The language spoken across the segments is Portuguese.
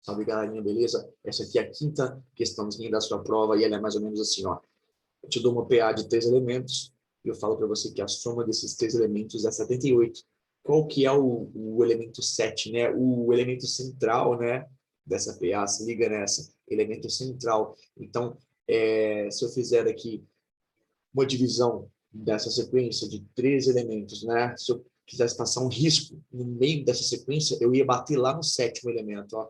Salve, galerinha, beleza? Essa aqui é a quinta questãozinha da sua prova e ela é mais ou menos assim, ó. Eu te dou uma PA de 3 elementos e eu falo para você que a soma desses 3 elementos é 78. Qual que é o elemento 7, né? O elemento central, né? Dessa PA, se liga nessa. Elemento central. Então, se eu fizer aqui uma divisão dessa sequência de 3 elementos, né? Se eu quisesse passar um risco no meio dessa sequência, eu ia bater lá no 7º elemento, ó.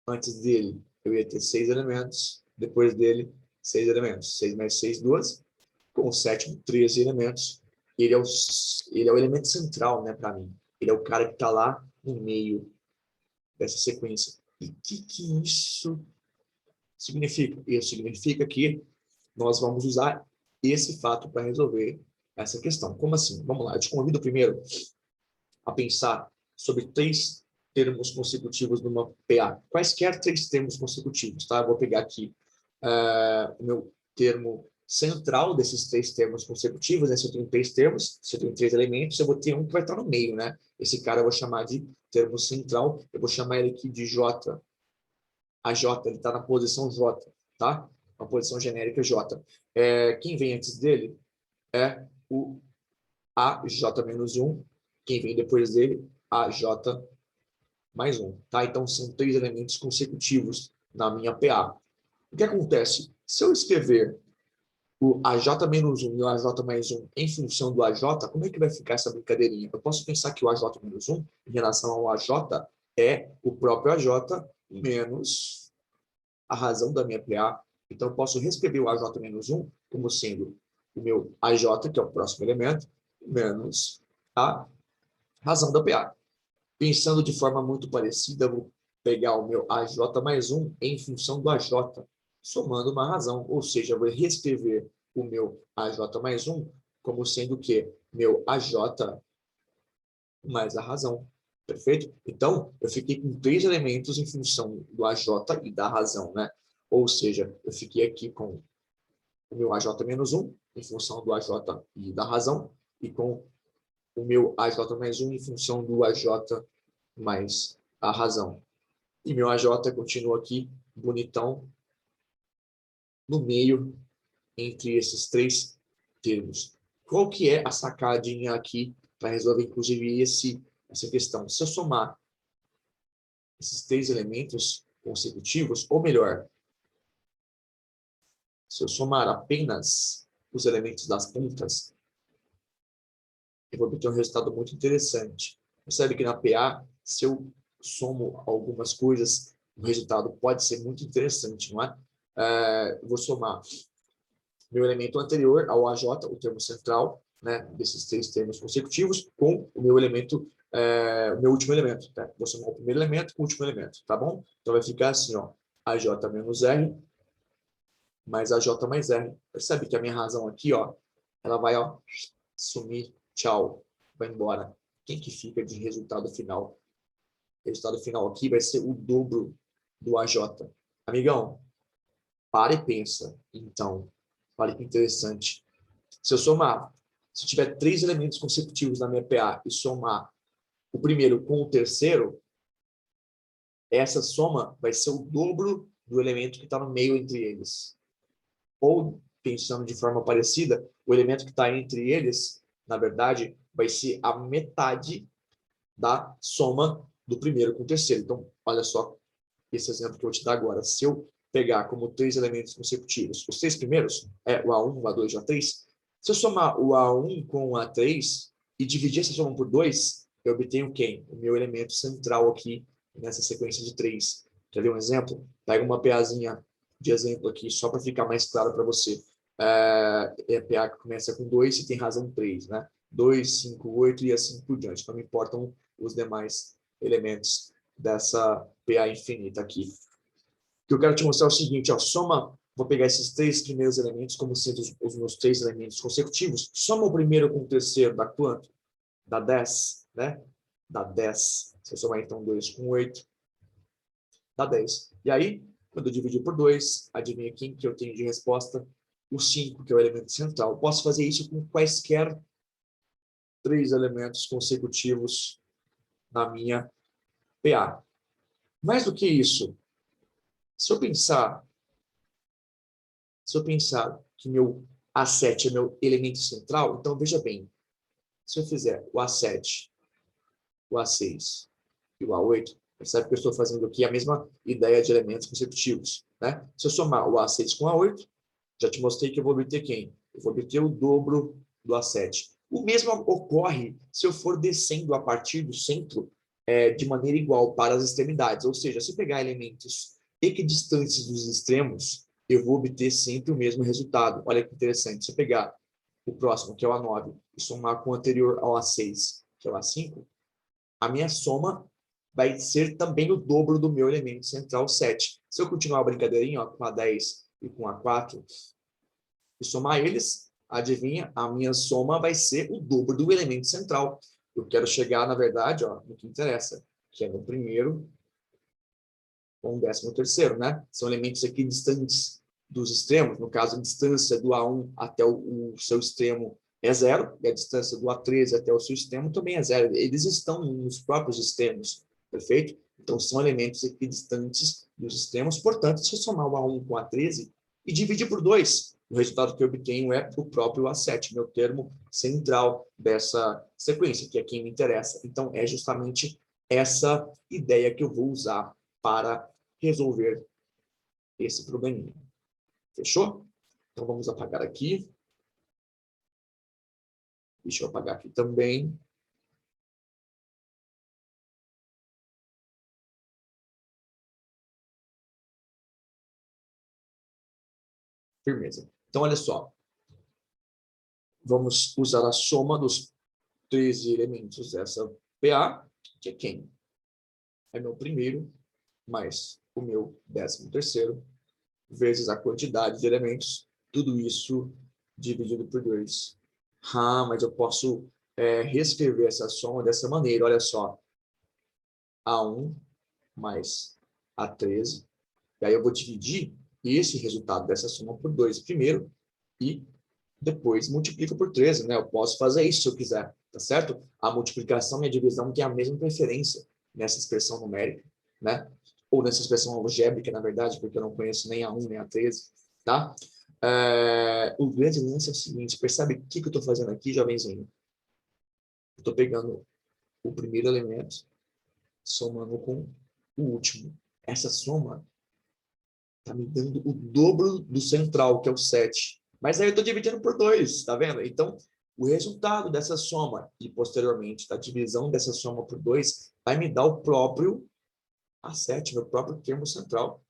Antes dele, eu ia ter 6 elementos. Depois dele, 6 elementos. 6 mais 6, 12. Com o 7º, 13 elementos. Ele é o elemento central, né, para mim. Ele é o cara que está lá no meio dessa sequência. E o que isso significa? Isso significa que nós vamos usar esse fato para resolver essa questão. Como assim? Vamos lá, eu te convido primeiro a pensar sobre 3 termos consecutivos numa PA. Quaisquer 3 termos consecutivos, tá? Eu vou pegar aqui o meu termo central desses 3 termos consecutivos, né? Se eu tenho 3 termos, se eu tenho 3 elementos, eu vou ter um que vai estar no meio, né? Esse cara eu vou chamar de termo central, eu vou chamar ele aqui de J. A J, ele está na posição J, tá? Uma posição genérica J. Quem vem antes dele é o AJ-1. Quem vem depois dele, AJ mais 1. Tá? Então, são 3 elementos consecutivos na minha PA. O que acontece? Se eu escrever o AJ-1 e o AJ mais 1 em função do AJ, como é que vai ficar essa brincadeirinha? Eu posso pensar que o AJ-1 em relação ao AJ é o próprio AJ menos a razão da minha PA. Então, eu posso reescrever o AJ-1 como sendo o meu AJ, que é o próximo elemento, menos a razão da PA. Pensando de forma muito parecida, eu vou pegar o meu AJ mais 1 em função do AJ, somando uma razão. Ou seja, eu vou reescrever o meu AJ mais 1 como sendo o quê? Meu AJ mais a razão. Perfeito? Então, eu fiquei com 3 elementos em função do AJ e da razão, né? Ou seja, eu fiquei aqui com o meu AJ menos 1 em função do AJ e da razão, e com o meu AJ mais 1 em função do AJ mais a razão. E meu AJ continua aqui, bonitão, no meio, entre esses 3 termos. Qual que é a sacadinha aqui para resolver, inclusive, essa questão? Se eu somar esses 3 elementos consecutivos, ou melhor, se eu somar apenas os elementos das pontas, eu vou obter um resultado muito interessante. Percebe que na PA, se eu somo algumas coisas, o resultado pode ser muito interessante, não é? Eu vou somar meu elemento anterior ao AJ, o termo central, né, desses 3 termos consecutivos, com o meu elemento, o meu último elemento. Tá? Vou somar o primeiro elemento com o último elemento, tá bom? Então vai ficar assim, ó, AJ menos R mais AJ mais R. Percebe que a minha razão aqui, ó, ela vai, ó, sumir, tchau, vai embora. Quem que fica de resultado final? O resultado final aqui vai ser o dobro do AJ. Amigão, para e pensa. Então, olha que interessante. Se eu somar, se eu tiver 3 elementos consecutivos na minha PA e somar o primeiro com o terceiro, essa soma vai ser o dobro do elemento que está no meio entre eles. Ou, pensando de forma parecida, o elemento que está entre eles, na verdade, vai ser a metade da soma do primeiro com o terceiro. Então, olha só esse exemplo que eu vou te dar agora. Se eu pegar como 3 elementos consecutivos, os 3 primeiros, o A1, o A2 e o A3, se eu somar o A1 com o A3 e dividir essa soma por 2, eu obtenho quem? O meu elemento central aqui nessa sequência de 3. Quer ver um exemplo? Pega uma PAzinha de exemplo aqui, só para ficar mais claro para você. É a PA que começa com 2 e tem razão 3, né? 2, 5, 8 e assim por diante. Não me importam os demais elementos dessa PA infinita aqui. O que eu quero te mostrar é o seguinte, ó, soma, vou pegar esses 3 primeiros elementos como sendo os meus 3 elementos consecutivos, soma o primeiro com o terceiro, dá quanto? Dá 10, né? Dá 10. Se eu somar então 2 com 8, dá 10. E aí, quando eu dividir por 2, adivinha quem que eu tenho de resposta? O 5, que é o elemento central. Eu posso fazer isso com quaisquer 3 elementos consecutivos na minha PA. Mais do que isso, se eu pensar que meu A7 é meu elemento central, então veja bem, se eu fizer o A7, o A6 e o A8, percebe que eu estou fazendo aqui a mesma ideia de elementos consecutivos, né? Se eu somar o A6 com o A8, já te mostrei que eu vou obter quem? Eu vou obter o dobro do A7. O mesmo ocorre se eu for descendo a partir do centro de maneira igual para as extremidades. Ou seja, se eu pegar elementos equidistantes dos extremos, eu vou obter sempre o mesmo resultado. Olha que interessante. Se eu pegar o próximo, que é o A9, e somar com o anterior ao A6, que é o A5, a minha soma vai ser também o dobro do meu elemento central 7. Se eu continuar a brincadeirinha com a 10 e com a 4, e somar eles, adivinha, a minha soma vai ser o dobro do elemento central. Eu quero chegar, na verdade, no que interessa, que é no primeiro com o 13º, né? São elementos aqui distantes dos extremos. No caso, a distância do A1 até o seu extremo é 0, e a distância do A13 até o seu extremo também é 0. Eles estão nos próprios extremos, perfeito? Então, são elementos equidistantes dos extremos. Portanto, se eu somar o A1 com o A13 e dividir por 2, o resultado que eu obtenho é o próprio A7, meu termo central dessa sequência, que é quem me interessa. Então, é justamente essa ideia que eu vou usar para resolver esse probleminha. Fechou? Então, vamos apagar aqui. Deixa eu apagar aqui também. Firmeza. Então, olha só. Vamos usar a soma dos 13 elementos dessa PA, que é quem? É meu primeiro, mais o meu 13º, vezes a quantidade de elementos, tudo isso dividido por 2. Ah, mas eu posso reescrever essa soma dessa maneira, olha só. A1 mais A13, e aí eu vou dividir esse resultado dessa soma por 2 primeiro, e depois multiplico por 13, né? Eu posso fazer isso se eu quiser, tá certo? A multiplicação e a divisão têm a mesma preferência nessa expressão numérica, né? Ou nessa expressão algébrica, na verdade, porque eu não conheço nem a 1 nem a 13, tá? O grande lance é o seguinte, percebe o que eu estou fazendo aqui, jovenzinho? Eu estou pegando o primeiro elemento, somando com o último. Essa soma está me dando o dobro do central, que é o 7. Mas aí eu estou dividindo por 2, tá vendo? Então, o resultado dessa soma e, posteriormente, da divisão dessa soma por 2 vai me dar o próprio A7, meu próprio termo central.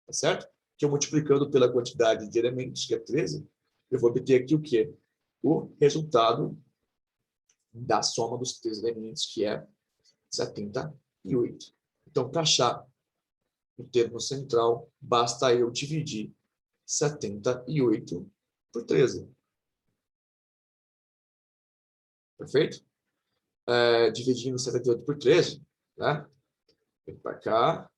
Tá certo? Que eu multiplicando pela quantidade de elementos, que é 13, eu vou obter aqui o quê? O resultado da soma dos 3 elementos, que é 78. Então, para achar o termo central, basta eu dividir 78 por 13. Perfeito? Dividindo 78 por 13, né? Vem para cá.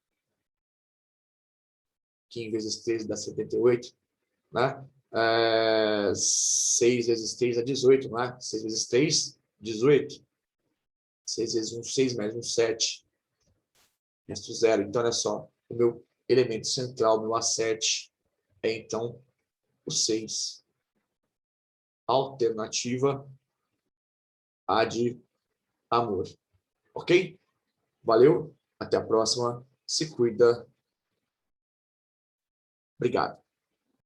15 vezes 13 dá 78, né? 6 vezes 3 é 18, né? 6 vezes 3, 18. 6 vezes 1, 6, mais 1, 7. Resto 0. Então, olha só. O meu elemento central, meu A7, é, então, o 6. Alternativa A de amor. Ok? Valeu? Até a próxima. Se cuida. Obrigado.